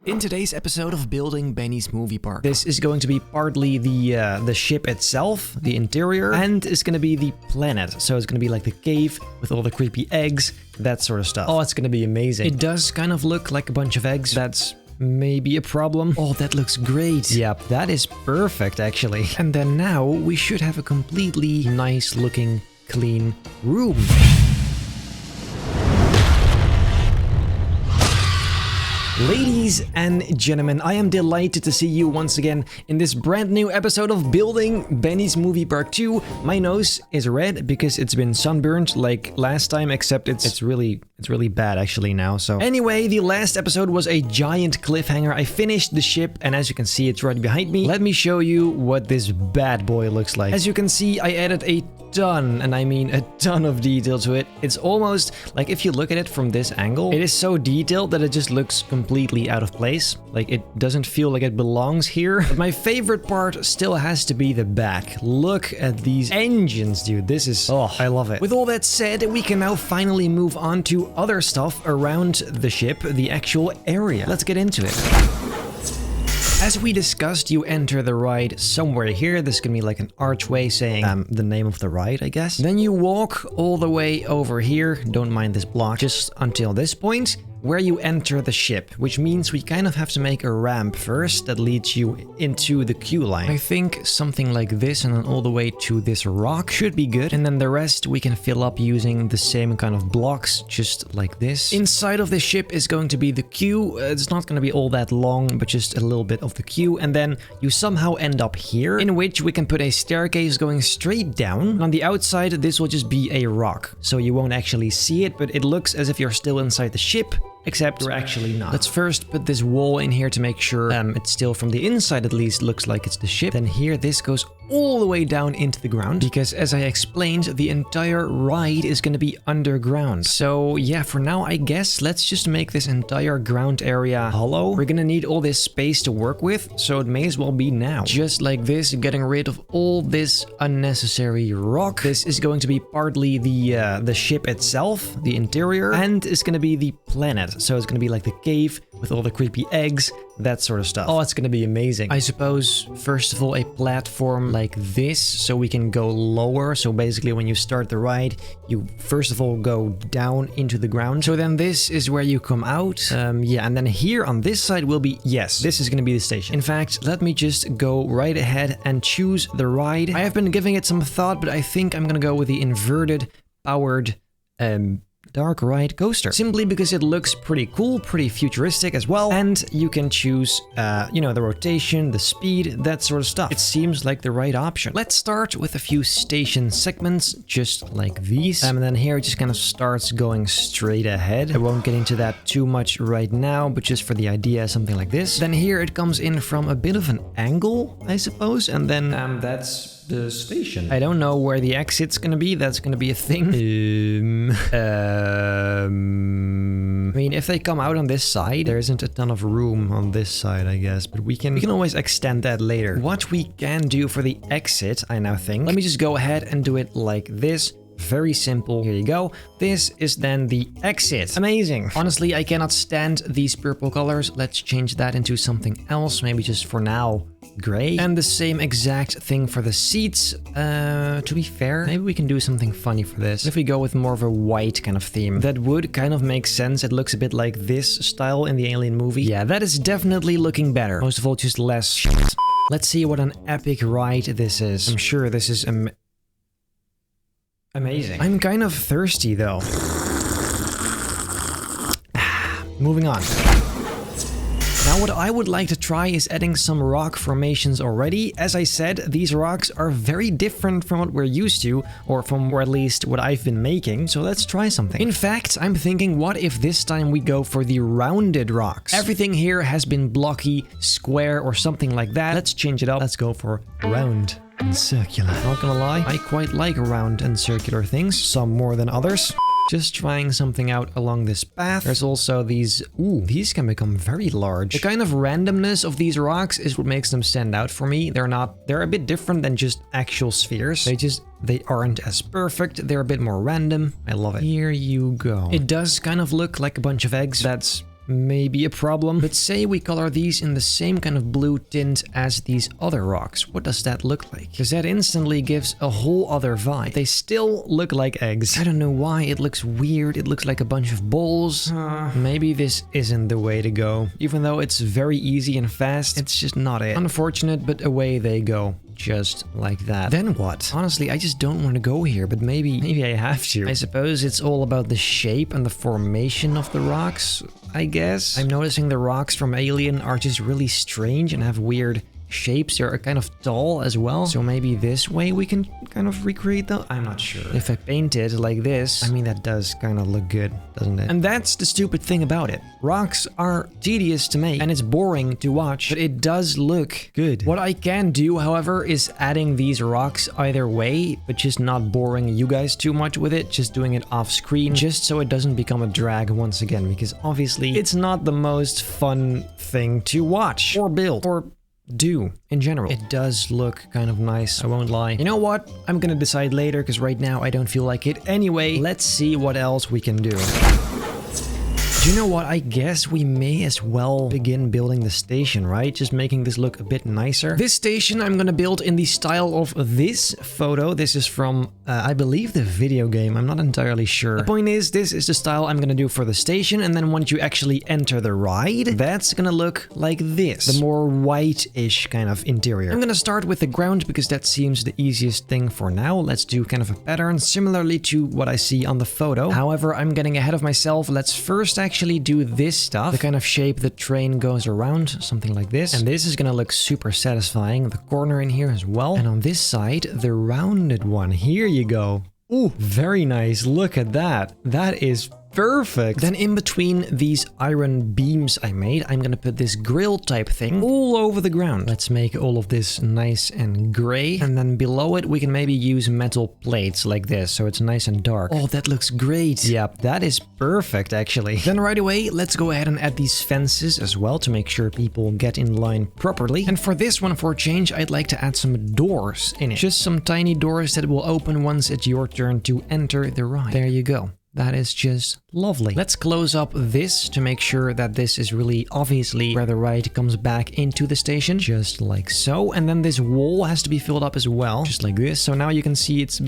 In today's episode of Building Benny's Movie Park, this is going to be partly the ship itself, the interior, and it's going to be the planet. So it's going to be like the cave with all the creepy eggs, that sort of stuff. Oh, it's going to be amazing. It does kind of look like a bunch of eggs. That's maybe a problem. Oh, that looks great. Yep, that is perfect actually. And then now we should have a completely nice looking, clean room. Ladies and gentlemen, I am delighted to see you once again in this brand new episode of Building Benny's Movie Park 2. My nose is red because it's been sunburned like last time, except it's really bad actually now. So anyway, the last episode was a giant cliffhanger. I finished the ship and as you can see, it's right behind me. Let me show you what this bad boy looks like. As you can see, I added a ton, and I mean a ton of detail to it. It's almost like if you look at it from this angle, it is so detailed that it just looks completely out of place. Like it doesn't feel like it belongs here. But my favorite part still has to be the back. Look at these engines, dude. This is, oh, I love it. With all that said, we can now finally move on to other stuff around the ship, the actual area. Let's get into it. As we discussed, you enter the ride somewhere here. This can be like an archway saying the name of the ride, I guess. Then you walk all the way over here. Don't mind this block, just until this point, where you enter the ship, which means we kind of have to make a ramp first that leads you into the queue line. I think something like this and then all the way to this rock should be good. And then the rest we can fill up using the same kind of blocks, just like this. Inside of the ship is going to be the queue. It's not going to be all that long, but just a little bit of the queue. And then you somehow end up here, in which we can put a staircase going straight down. On the outside, this will just be a rock, so you won't actually see it, but it looks as if you're still inside the ship. Except we're actually not. Let's first put this wall in here to make sure it's still from the inside at least looks like it's the ship. Then here this goes all the way down into the ground because as I explained, the entire ride is going to be underground. So yeah, for now I guess let's just make this entire ground area hollow. We're going to need all this space to work with, so it may as well be now. Just like this, getting rid of all this unnecessary rock. This is going to be partly the ship itself, the interior, and it's going to be the planet. So it's going to be like the cave with all the creepy eggs, that sort of stuff. Oh, it's going to be amazing. I suppose, first of all, a platform like this, so we can go lower. So basically, when you start the ride, you first of all go down into the ground. So then this is where you come out. Yeah, and then here on this side will be, yes, this is going to be the station. In fact, let me just go right ahead and choose the ride. I have been giving it some thought, but I think I'm going to go with the inverted powered dark ride coaster, simply because it looks pretty cool, pretty futuristic as well, and you can choose you know, the rotation, the speed, that sort of stuff. It seems like the right option. Let's start with a few station segments just like these, and then here it just kind of starts going straight ahead. I won't get into that too much right now, but just for the idea, something like this. Then here it comes in from a bit of an angle, I suppose, and then that's the station. I don't know where the exit's gonna be. That's gonna be a thing. I mean, if they come out on this side, there isn't a ton of room on this side, I guess, but we can always extend that later. What we can do for the exit, I now think, let me just go ahead and do it like this. Very simple. Here you go. This is then the exit. Amazing. Honestly, I cannot stand these purple colors. Let's change that into something else. Maybe just for now, gray. And the same exact thing for the seats. To be fair, maybe we can do something funny for this. If we go with more of a white kind of theme, that would kind of make sense. It looks a bit like this style in the Alien movie. Yeah, that is definitely looking better. Most of all, just less shit. Let's see what an epic ride this is. I'm sure this is amazing. I'm kind of thirsty though. Moving on. Now what I would like to try is adding some rock formations already. As I said, these rocks are very different from what we're used to, or at least what I've been making, so let's try something. In fact, I'm thinking, what if this time we go for the rounded rocks? Everything here has been blocky, square, or something like that. Let's change it up. Let's go for round and circular. Not gonna lie, I quite like round and circular things, some more than others. Just trying something out along this path. There's also these, ooh, these can become very large. The kind of randomness of these rocks is what makes them stand out for me. They're a bit different than just actual spheres. They aren't as perfect. They're a bit more random. I love it. Here you go. It does kind of look like a bunch of eggs. That's may be a problem. But say we color these in the same kind of blue tint as these other rocks. What does that look like? Because that instantly gives a whole other vibe. They still look like eggs. I don't know why. It looks weird. It looks like a bunch of balls. Maybe this isn't the way to go. Even though it's very easy and fast, it's just not it. Unfortunate, but away they go. Just like that. Then what? Honestly, I just don't want to go here, but maybe I have to. I suppose it's all about the shape and the formation of the rocks, I guess. I'm noticing the rocks from Alien are just really strange and have weird shapes. They're kind of tall as well. So maybe this way we can kind of recreate them. I'm not sure. If I paint it like this, I mean, that does kind of look good, doesn't it? And that's the stupid thing about it. Rocks are tedious to make and it's boring to watch, but it does look good. What I can do, however, is adding these rocks either way, but just not boring you guys too much with it, just doing it off screen, just so it doesn't become a drag once again, because obviously it's not the most fun thing to watch or build or do in general. It does look kind of nice, I won't lie. You know what? I'm gonna decide later, because right now I don't feel like it. Anyway, let's see what else we can do. You know what? I guess we may as well begin building the station, right? Just making this look a bit nicer. This station I'm gonna build in the style of this photo. This is from, I believe, the video game. I'm not entirely sure. The point is, this is the style I'm gonna do for the station. And then once you actually enter the ride, that's gonna look like this. The more white-ish kind of interior. I'm gonna start with the ground because that seems the easiest thing for now. Let's do kind of a pattern similarly to what I see on the photo. However, I'm getting ahead of myself. Let's first actually do this stuff, the kind of shape the train goes around, something like this. And this is gonna look super satisfying. The corner in here as well. And on this side, the rounded one. Here you go. Ooh, very nice. Look at that. That is perfect. Then in between these iron beams I made, I'm gonna put this grill type thing all over the ground. Let's make all of this nice and gray. And then below it, we can maybe use metal plates like this, so it's nice and dark. Oh, that looks great. Yep, that is perfect, actually. Then right away, let's go ahead and add these fences as well to make sure people get in line properly. And for this one, for a change, I'd like to add some doors in it. Just some tiny doors that will open once it's your turn to enter the ride. There you go. That is just lovely. Let's close up this to make sure that this is really obviously where the ride comes back into the station. Just like so. And then this wall has to be filled up as well. Just like this. So now you can see it's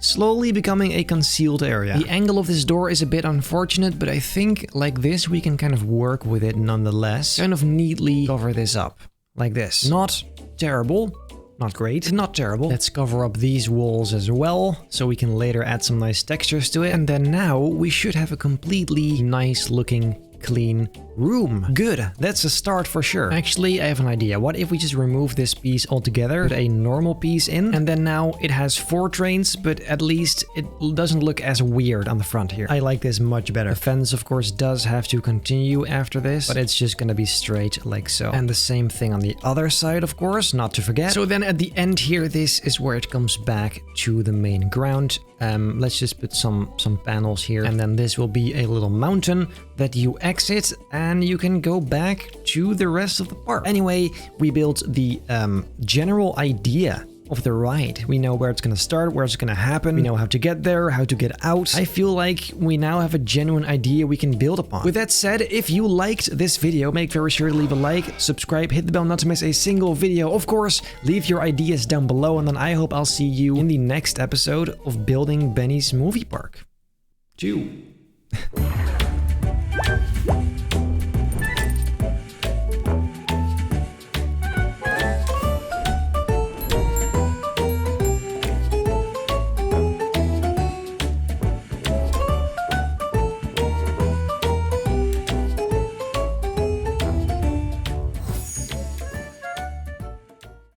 slowly becoming a concealed area. The angle of this door is a bit unfortunate, but I think like this we can kind of work with it nonetheless. Kind of neatly cover this up. Like this. Not terrible. Not great, not terrible. Let's cover up these walls as well, so we can later add some nice textures to it. And then now we should have a completely nice looking clean room. Good, that's a start for sure. Actually, I have an idea. What if we just remove this piece altogether, put a normal piece in, and then now it has 4 trains, but at least it doesn't look as weird on the front here. I like this much better. The fence, of course, does have to continue after this, but it's just gonna be straight like so. And the same thing on the other side, of course, not to forget. So then at the end here, this is where it comes back to the main ground. Let's just put some panels here, and then this will be a little mountain that you exit, and you can go back to the rest of the park. Anyway, we built the general idea of the ride. We know where it's gonna start, where it's gonna happen. We know how to get there, how to get out. I feel like we now have a genuine idea we can build upon. With that said, if you liked this video, make very sure to leave a like, subscribe, hit the bell not to miss a single video. Of course, leave your ideas down below, and then I hope I'll see you in the next episode of Building Benny's Movie Park. 2.